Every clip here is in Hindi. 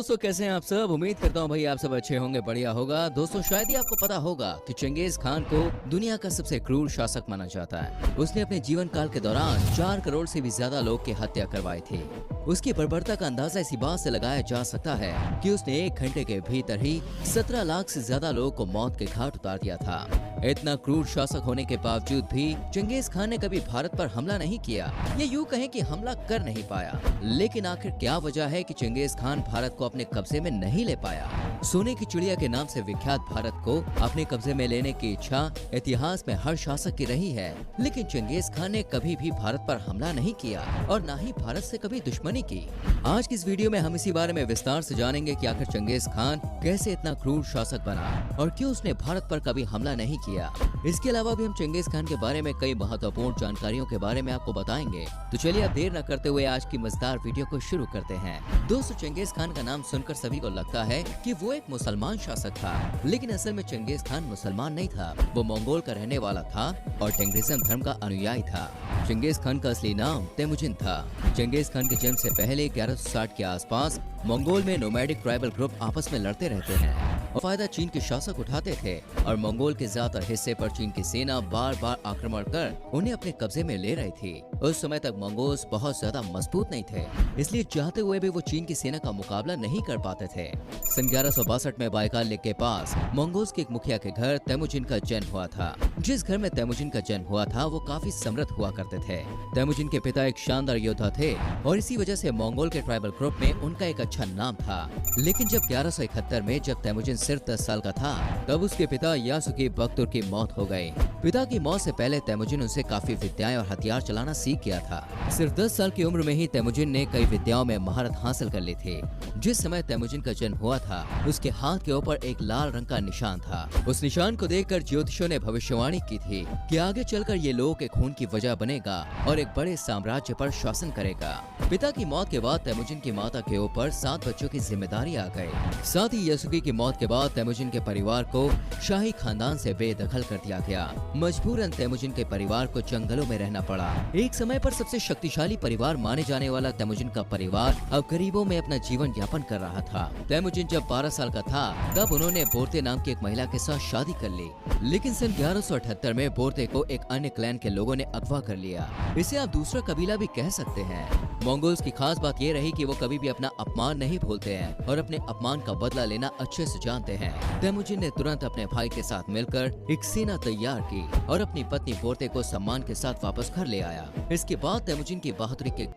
दोस्तों कैसे हैं आप सब। उम्मीद करता हूँ भाई आप सब अच्छे होंगे, बढ़िया होगा। दोस्तों शायद ही आपको पता होगा कि चंगेज खान को दुनिया का सबसे क्रूर शासक माना जाता है। उसने अपने जीवन काल के दौरान 4 करोड़ से भी ज्यादा लोग की हत्या करवाई थी। उसकी बर्बरता का अंदाजा इसी बात से लगाया जा सकता है कि उसने 1 घंटे के भीतर ही 17 लाख से ज्यादा लोगों को मौत के घाट उतार दिया था। इतना क्रूर शासक होने के बावजूद भी चंगेज खान ने कभी भारत पर हमला नहीं किया, ये यूं कहें कि हमला कर नहीं पाया। लेकिन आखिर क्या वजह है कि चंगेज खान भारत को अपने कब्जे में नहीं ले पाया? सोने की चिड़िया के नाम से विख्यात भारत को अपने कब्जे में लेने की इच्छा इतिहास में हर शासक की रही है, लेकिन चंगेज खान ने कभी भी भारत पर हमला नहीं किया और न ही भारत से कभी दुश्मनी की। आज की इस वीडियो में हम इसी बारे में विस्तार से जानेंगे कि आखिर चंगेज खान कैसे इतना क्रूर शासक बना और क्यों उसने भारत पर कभी हमला नहीं किया। इसके अलावा भी हम चंगेज खान के बारे में कई महत्वपूर्ण जानकारियों के बारे में आपको बताएंगे। तो चलिए अब देर न करते हुए आज की मजेदार वीडियो को शुरू करते हैं। दोस्तों चंगेज खान का नाम सुनकर सभी को लगता है कि वो एक मुसलमान शासक था, लेकिन असल में चंगेज खान मुसलमान नहीं था। वो मंगोल का रहने वाला था और टेंग्रिज्म धर्म का अनुयायी था। चंगेज खान का असली नाम तेमुजिन था। चंगेज खान के जन्म से पहले 1160 के आसपास मंगोल में नोमैडिक ट्राइबल ग्रुप आपस में लड़ते रहते हैं और फायदा चीन के शासक उठाते थे और मंगोल के ज्यादातर हिस्से पर चीन की सेना बार बार आक्रमण कर उन्हें अपने कब्जे में ले रही थी। उस समय तक मंगोल्स बहुत ज्यादा मजबूत नहीं थे, इसलिए चाहते हुए भी वो चीन की सेना का मुकाबला नहीं कर पाते थे। सन 1162 में बाइकाल लेक के पास मंगोल्स के एक मुखिया के घर तेमुजिन का जन्म हुआ था। जिस घर में तेमुजिन का जन्म हुआ था वो काफी समृद्ध हुआ करते थे। तेमुजिन के पिता एक शानदार योद्धा थे और इसी वजह से मंगोल के ट्राइबल ग्रुप में उनका एक अच्छा नाम था। लेकिन जब 1171 में जब तेमुजिन सिर्फ 10 साल का था तब उसके पिता यासुकी बख्तुर की मौत हो गई। पिता की मौत से पहले तेमुजिन उनसे काफी विद्याएं और हथियार चलाना सीख गया था। सिर्फ 10 साल की उम्र में ही तेमुजिन ने कई विद्याओं में महारत हासिल कर ली थी। जिस समय तेमुजिन का जन्म हुआ था उसके हाथ के ऊपर एक लाल रंग का निशान था। उस निशान को देखकर ज्योतिषियों ने भविष्यवाणी की थी कि आगे चलकर ये लोगों के खून की वजह बनेगा और एक बड़े साम्राज्य पर शासन करेगा। पिता की मौत के बाद तेमुजिन की माता के ऊपर 7 बच्चों की जिम्मेदारी आ गई। साथ ही यासुकी की मौत के बाद तेमुजिन के परिवार को शाही खानदान से बेदखल कर दिया गया। मजबूरन तेमुजिन के परिवार को जंगलों में रहना पड़ा। एक समय पर सबसे शक्तिशाली परिवार माने जाने वाला तेमुजिन का परिवार अब गरीबों में अपना जीवन यापन कर रहा था। तेमुजिन जब 12 साल का था तब उन्होंने बोर्ते नाम की एक महिला के साथ शादी कर ली, लेकिन सन 1178 में बोर्ते को एक अन्य क्लैन के लोगों ने अगवा कर लिया। इसे आप दूसरा कबीला भी कह सकते हैं। मंगोल्स की खास बात ये रही कि वो कभी भी अपना अपमान नहीं भूलते हैं और अपने अपमान का बदला लेना अच्छे से जानते हैं। तेमुजिन ने तुरंत अपने भाई के साथ मिलकर एक सेना तैयार की और अपनी पत्नी बोर्ते को सम्मान के साथ वापस घर ले आया। इसके बाद तेमुजिन की बहादुरी के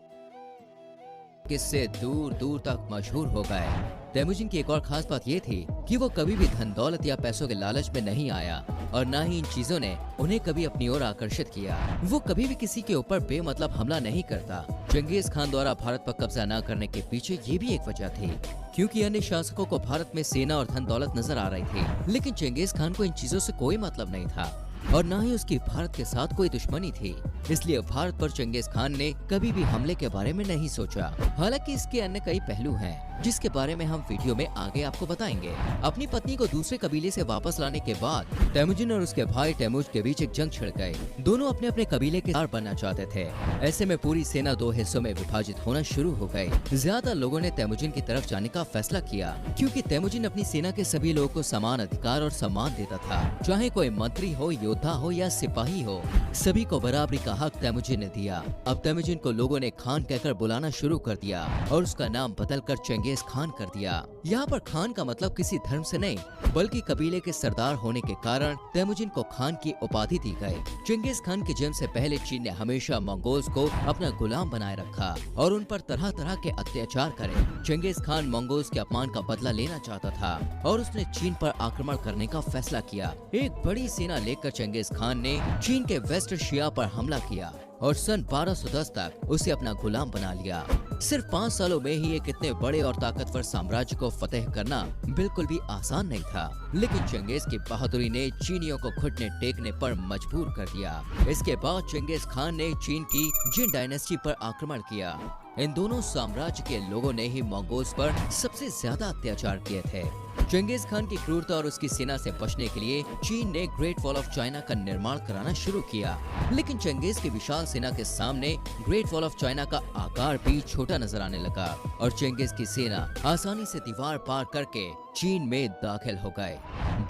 किस्से दूर दूर तक मशहूर हो गए। तेमुजिन की एक और खास बात ये थी कि वो कभी भी धन दौलत या पैसों के लालच में नहीं आया और न ही इन चीजों ने उन्हें कभी अपनी ओर आकर्षित किया। वो कभी भी किसी के ऊपर बेमतलब हमला नहीं करता। चंगेज खान द्वारा भारत पर कब्जा न करने के पीछे ये भी एक वजह थी क्योंकि अन्य शासकों को भारत में सेना और धन दौलत नजर आ रही थी, लेकिन चंगेज खान को इन चीजों से कोई मतलब नहीं था और न ही उसकी भारत के साथ कोई दुश्मनी थी। इसलिए भारत पर चंगेज खान ने कभी भी हमले के बारे में नहीं सोचा। हालांकि इसके अन्य कई पहलू हैं जिसके बारे में हम वीडियो में आगे आपको बताएंगे। अपनी पत्नी को दूसरे कबीले से वापस लाने के बाद तेमुजिन और उसके भाई तेमुज के बीच एक जंग छिड़ गई। दोनों अपने अपने कबीले के सरदार बनना चाहते थे। ऐसे में पूरी सेना 2 हिस्सों में विभाजित होना शुरू हो गई। ज्यादा लोगों ने तेमुजिन की तरफ जाने का फैसला किया क्योंकि तेमुजिन अपनी सेना के सभी लोगों को समान अधिकार और सम्मान देता था। चाहे कोई मंत्री हो, योद्धा हो या सिपाही हो, सभी को बराबरी का हक तेमुजिन ने दिया। अब तेमुजिन को लोगों ने खान कहकर बुलाना शुरू कर दिया और उसका नाम बदलकर चंगेज खान कर दिया। यहाँ पर खान का मतलब किसी धर्म से नहीं बल्कि कबीले के सरदार होने के कारण तेमुजिन को खान की उपाधि दी गई। चंगेज खान के जन्म से पहले चीन ने हमेशा मंगोल्स को अपना गुलाम बनाए रखा और उन पर तरह तरह के अत्याचार करे। चंगेज खान मंगोल्स के अपमान का बदला लेना चाहता था और उसने चीन पर आक्रमण करने का फैसला किया। एक बड़ी सेना लेकर चंगेज खान ने चीन के वेस्ट एशिया पर हमला किया और सन 1210 तक उसे अपना गुलाम बना लिया। सिर्फ 5 सालों में ही एक इतने बड़े और ताकतवर साम्राज्य को फतेह करना बिल्कुल भी आसान नहीं था, लेकिन चंगेज की बहादुरी ने चीनियों को घुटने टेकने पर मजबूर कर दिया। इसके बाद चंगेज खान ने चीन की जिन डायनेस्टी पर आक्रमण किया इन दोनों साम्राज्य के लोगों ने ही मंगोल्स पर सबसे ज्यादा अत्याचार किए थे। चंगेज खान की क्रूरता और उसकी सेना से बचने के लिए चीन ने ग्रेट वॉल ऑफ चाइना का निर्माण कराना शुरू किया, लेकिन चंगेज की विशाल सेना के सामने ग्रेट वॉल ऑफ चाइना का आकार भी छोटा नजर आने लगा और चंगेज की सेना आसानी से दीवार पार करके चीन में दाखिल हो गए।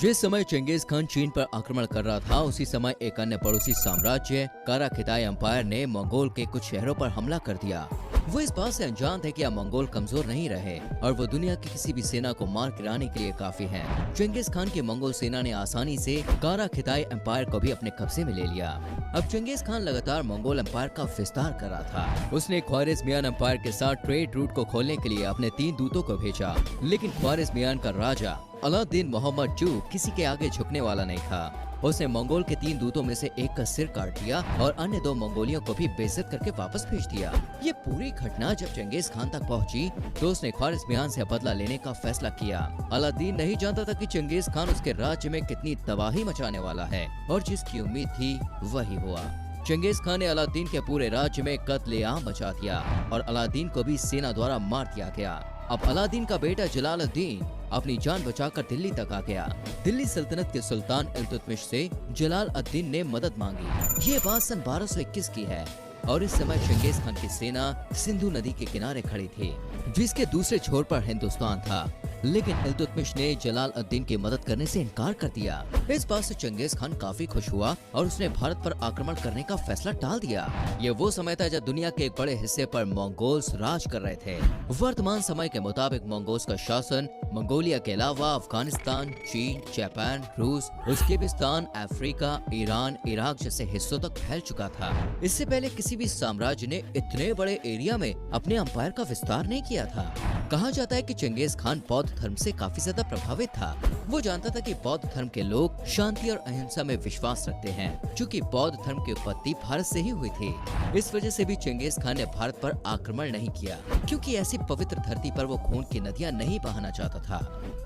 जिस समय चंगेज खान चीन पर आक्रमण कर रहा था, उसी समय एक अन्य पड़ोसी साम्राज्य कारा खिताई एम्पायर ने मंगोल के कुछ शहरों पर हमला कर दिया। वो इस बात से अनजान थे कि अब मंगोल कमजोर नहीं रहे और वो दुनिया की किसी भी सेना को मार गिराने के लिए काफी हैं। चंगेज खान की मंगोल सेना ने आसानी से कारा खिताई एम्पायर को भी अपने कब्जे में ले लिया। अब चंगेज खान लगातार मंगोल एम्पायर का विस्तार कर रहा था। उसने ख्वारिज़मियान एम्पायर के साथ ट्रेड रूट को खोलने के लिए अपने 3 दूतों को भेजा, लेकिन ख्वारिज़मियान का राजा अलाउद्दीन मोहम्मद जू किसी के आगे झुकने वाला नहीं था। उसने मंगोल के 3 दूतों में से एक का सिर काट दिया और अन्य 2 मंगोलियों को भी बेइज्जत करके वापस भेज दिया। ये पूरी घटना जब चंगेज खान तक पहुंची तो उसने ख्वारिज़मियान से बदला लेने का फैसला किया। अलाउद्दीन नहीं जानता था कि चंगेज खान उसके राज्य में कितनी तबाही मचाने वाला है और जिसकी उम्मीद थी वही हुआ। चंगेज खान ने अलाउद्दीन के पूरे राज्य में कत्लेआम मचा दिया और अलाउद्दीन को भी सेना द्वारा मार दिया गया। अब अलाउद्दीन का बेटा जलालुद्दीन अपनी जान बचाकर दिल्ली तक आ गया। दिल्ली सल्तनत के सुल्तान इल्तुतमिश से जलालुद्दीन ने मदद मांगी। ये बात सन 1221 की है और इस समय चंगेज खान की सेना सिंधु नदी के किनारे खड़ी थी, जिसके दूसरे छोर पर हिंदुस्तान था। लेकिन इल्तुतमिश ने जलालुद्दीन की मदद करने से इनकार कर दिया। इस बात से चंगेज खान काफी खुश हुआ और उसने भारत पर आक्रमण करने का फैसला टाल दिया। ये वो समय था जब दुनिया के एक बड़े हिस्से पर मंगोल्स राज कर रहे थे। वर्तमान समय के मुताबिक मंगोल्स का शासन मंगोलिया के अलावा अफगानिस्तान, चीन, जापान, रूस, उज्बेकिस्तान, अफ्रीका, ईरान, इराक जैसे हिस्सों तक फैल चुका था। इससे पहले किसी भी साम्राज्य ने इतने बड़े एरिया में अपने अंपायर का विस्तार नहीं किया था। कहा जाता है कि चंगेज खान बौद्ध धर्म से काफी ज्यादा प्रभावित था। वो जानता था कि बौद्ध धर्म के लोग शांति और अहिंसा में विश्वास रखते हैं, क्योंकि बौद्ध धर्म की उत्पत्ति भारत से ही हुई थी। इस वजह से भी चंगेज खान ने भारत पर आक्रमण नहीं किया, क्योंकि ऐसी पवित्र धरती पर वो खून की नदियां नहीं बहाना चाहता था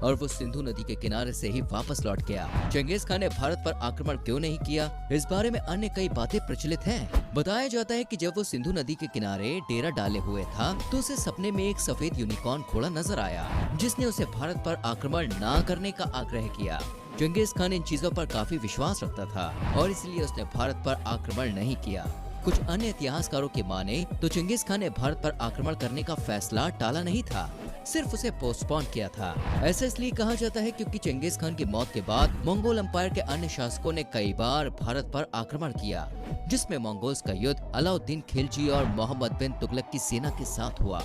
और वो सिंधु नदी के किनारे से ही वापस लौट गया। चंगेज खान ने भारत पर आक्रमण क्यों नहीं किया, इस बारे में अन्य कई बातें प्रचलित हैं। बताया जाता है कि जब वो सिंधु नदी के किनारे डेरा डाले हुए था तो उसे सपने में एक सफेद यूनिकॉर्न घोड़ा नजर आया, जिसने उसे भारत पर आक्रमण न करने का आग्रह किया। चंगेज खान इन चीजों पर काफी विश्वास रखता था और इसलिए उसने भारत पर आक्रमण नहीं किया। कुछ अन्य इतिहासकारों की माने तो चंगेज खान ने भारत पर आक्रमण करने का फैसला टाला नहीं था, सिर्फ उसे पोस्टपोन किया था। ऐसा इसलिए कहा जाता है क्योंकि चंगेज खान की मौत के बाद मंगोल एम्पायर के अन्य शासकों ने कई बार भारत पर आक्रमण किया, जिसमें मंगोल्स का युद्ध अलाउद्दीन खिलजी और मोहम्मद बिन तुगलक की सेना के साथ हुआ।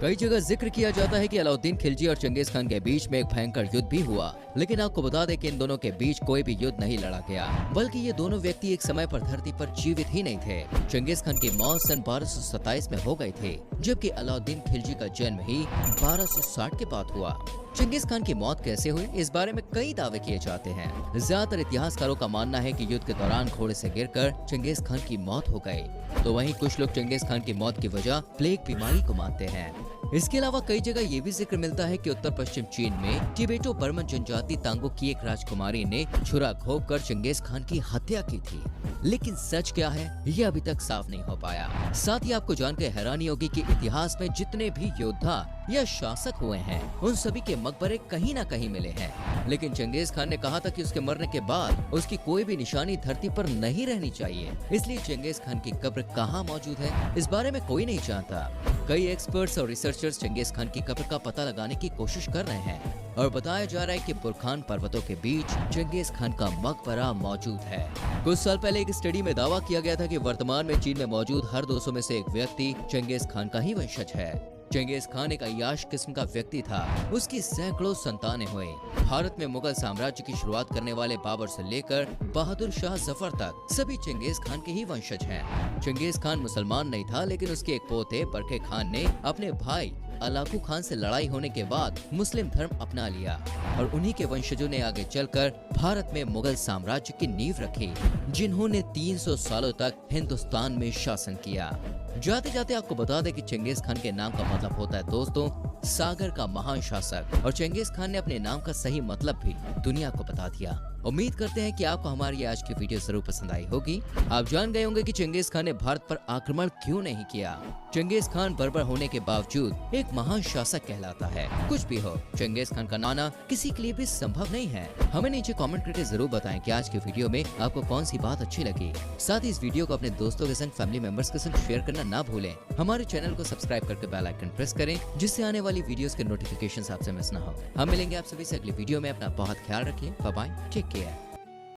कई जगह जिक्र किया जाता है कि अलाउद्दीन खिलजी और चंगेज खान के बीच में एक भयंकर युद्ध भी हुआ, लेकिन आपको बता दें कि इन दोनों के बीच कोई भी युद्ध नहीं लड़ा गया, बल्कि ये दोनों व्यक्ति एक समय पर धरती पर जीवित ही नहीं थे। चंगेज खान की मौत सन 1227 में हो गई थी, जबकि अलाउद्दीन खिलजी का जन्म ही 1260 के बाद हुआ। चंगेज खान की मौत कैसे हुई, इस बारे में कई दावे किए जाते हैं। ज्यादातर इतिहासकारों का मानना है कि युद्ध के दौरान घोड़े से गिरकर चंगेज खान की मौत हो गई, तो वहीं कुछ लोग चंगेज खान की मौत की वजह प्लेग बीमारी को मानते हैं। इसके अलावा कई जगह ये भी जिक्र मिलता है कि उत्तर पश्चिम चीन में टिबेटो बर्मन जनजाति तांगो की एक राजकुमारी ने छुरा घोंपकर चंगेज खान की हत्या की थी, लेकिन सच क्या है ये अभी तक साफ नहीं हो पाया। साथ ही आपको जानकर हैरानी होगी कि इतिहास में जितने भी योद्धा या शासक हुए हैं उन सभी के मकबरे कहीं न कहीं मिले हैं, लेकिन चंगेज खान ने कहा था कि उसके मरने के बाद उसकी कोई भी निशानी धरती पर नहीं रहनी चाहिए, इसलिए चंगेज खान की कब्र कहाँ मौजूद है इस बारे में कोई नहीं जानता। कई एक्सपर्ट्स और रिसर्चर्स चंगेज खान की कब्र का पता लगाने की कोशिश कर रहे हैं और बताया जा रहा है कि बुरखान पर्वतों के बीच चंगेज खान का मकबरा मौजूद है। कुछ साल पहले एक स्टडी में दावा किया गया था कि वर्तमान में चीन में मौजूद हर 200 में से एक व्यक्ति चंगेज खान का ही वंशज है। चंगेज खान एक अय्याश किस्म का व्यक्ति था, उसकी सैकड़ों संतानें हुई। भारत में मुगल साम्राज्य की शुरुआत करने वाले बाबर से लेकर बहादुर शाह जफर तक सभी चंगेज खान के ही वंशज हैं। चंगेज खान मुसलमान नहीं था, लेकिन उसके एक पोते बरके खान ने अपने भाई अलाकू खान से लड़ाई होने के बाद मुस्लिम धर्म अपना लिया और उन्हीं के वंशजों ने आगे चलकर भारत में मुगल साम्राज्य की नींव रखी, जिन्होंने 300 सालों तक हिंदुस्तान में शासन किया। जाते जाते आपको बता दें कि चंगेज खान के नाम का मतलब होता है दोस्तों सागर का महान शासक। और चंगेज खान ने अपने नाम का सही मतलब भी दुनिया को बता दिया। उम्मीद करते हैं कि आपको हमारी आज की वीडियो जरूर पसंद आई होगी। आप जान गए होंगे कि चंगेज खान ने भारत पर आक्रमण क्यों नहीं किया। चंगेज खान बर्बर होने के बावजूद एक महान शासक कहलाता है। कुछ भी हो, चंगेज खान का नाना किसी के लिए भी संभव नहीं है। हमें नीचे कमेंट करके जरूर बताएं कि आज की वीडियो में आपको कौन सी बात अच्छी लगी। साथ ही इस वीडियो को अपने दोस्तों के संग, फैमिली मेंबर्स के संग शेयर करना ना भूलें। हमारे चैनल को सब्सक्राइब करके बेल आइकन प्रेस करें, जिससे आने वाली वीडियोस के नोटिफिकेशंस आपसे मिस ना हो। हम मिलेंगे आप सभी से अगली वीडियो में। अपना बहुत ख्याल रखिए। Bye bye, take care.